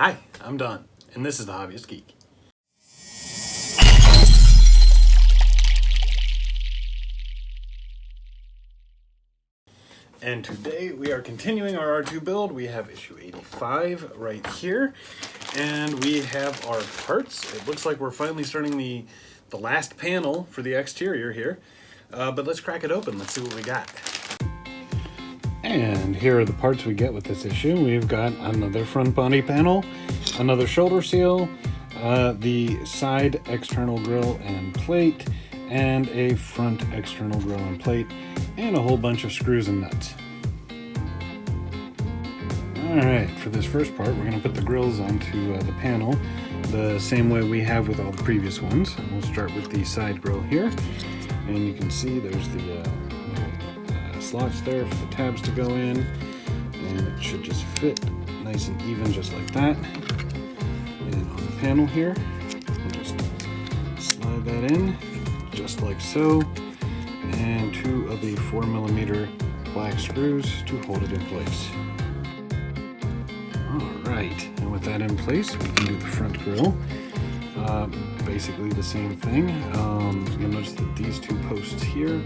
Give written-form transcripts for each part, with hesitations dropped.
Hi, I'm Don, and this is The Hobbyist Geek. And today we are continuing our R2 build. We have issue 85 right here, and we have our parts. It looks like we're finally starting the last panel for the exterior here, but let's crack it open. Let's see what we got. And here are the parts we get with this issue. We've got another front body panel, another shoulder seal, the side external grille and plate, and a front external grille and plate, and a whole bunch of screws and nuts. Alright, for this first part, we're going to put the grills onto the panel the same way we have with all the previous ones. And we'll start with the side grille here, and you can see there's the little slots there for the tabs to go in, and it should just fit nice and even just like that. And on the panel here, we'll just slide that in just like so, and two of the 4mm black screws to hold it in place. Alright, and with that in place, we can do the front grille. Basically the same thing. You'll notice that these two posts here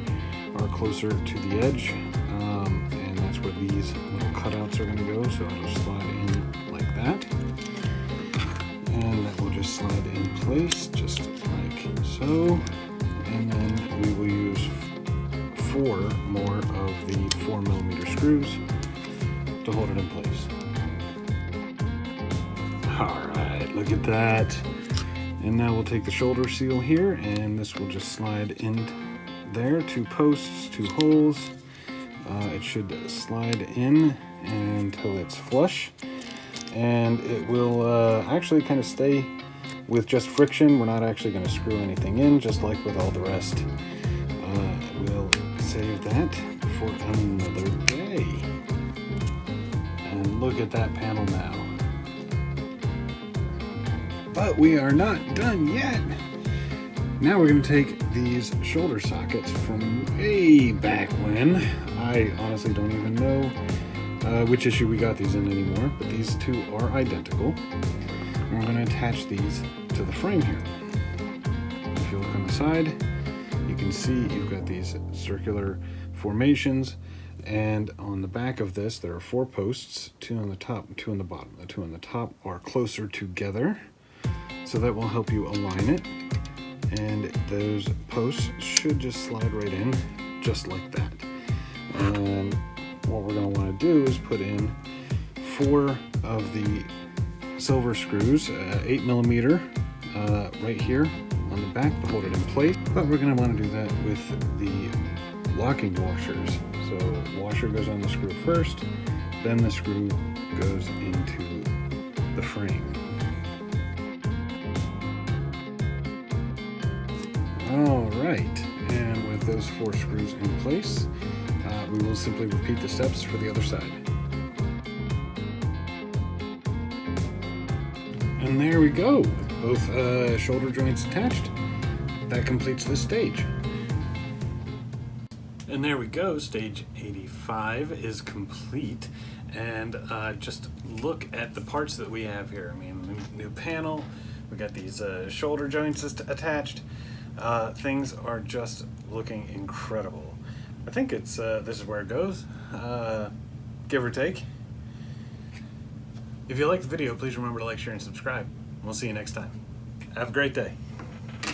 are closer to the edge, and that's where these little cutouts are going to go, so it'll slide in like that. And that will just slide in place just like so. And then we will use 4 more of the 4mm screws to hold it in place. Alright, look at that. And now we'll take the shoulder seal here, and this will just slide in there, 2 posts, 2 holes. It should slide in until it's flush, and it will actually kind of stay with just friction. We're not actually going to screw anything in, just like with all the rest. We'll save that for another day. And look at that panel now. But we are not done yet. Now we're going to take these shoulder sockets from way back when. I honestly don't even know which issue we got these in anymore, but these two are identical. And we're going to attach these to the frame here. If you look on the side, you can see you've got these circular formations, and on the back of this there are 4 posts, 2 on the top and 2 on the bottom. The 2 on the top are closer together, so that will help you align it, and those posts should just slide right in just like that. And what we're going to want to do is put in 4 of the silver screws, 8mm right here on the back to hold it in place, but we're going to want to do that with the locking washers. So washer goes on the screw first, then the screw goes into the frame. Alright, and with those 4 screws in place, we will simply repeat the steps for the other side. And there we go, with both shoulder joints attached. That completes this stage. And there we go, stage 85 is complete. And just look at the parts that we have here. I mean, new panel, we got these shoulder joints attached. Things are just looking incredible. I think it's this is where it goes, give or take. If you liked the video, please remember to like, share, and subscribe. We'll see you next time. Have a great day.